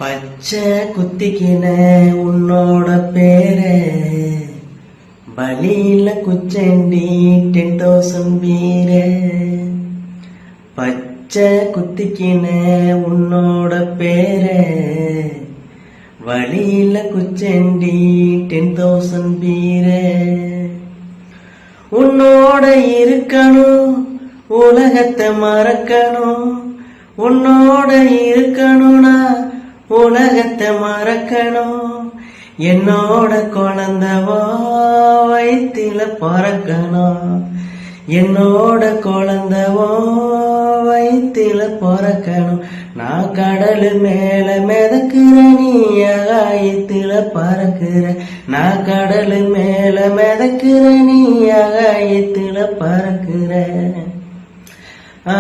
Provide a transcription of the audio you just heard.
பச்சை குத்திக்கின உன்னோட பேரு பலியில குச்சண்டி 10,000 வீர. பச்சை குத்திக்கின உன்னோட பேரு வழியில குச்சண்டி 10,000 வீர. உன்னோட இருக்கணும் உலகத்தை மறக்கணும், உன்னோட இருக்கணும்னா உலகத்தை மறக்கணும். என்னோட குழந்தவோ வயிற்றில பிறக்கணும், என்னோட குழந்தவோ வயிற்றில பிறக்கணும். நான் கடல் மேல மிதக்குற நீ ஆகாயத்தில பறக்குற, நான் கடல் மேல மிதக்குற நீ ஆகாயத்தில பறக்குற. ஆ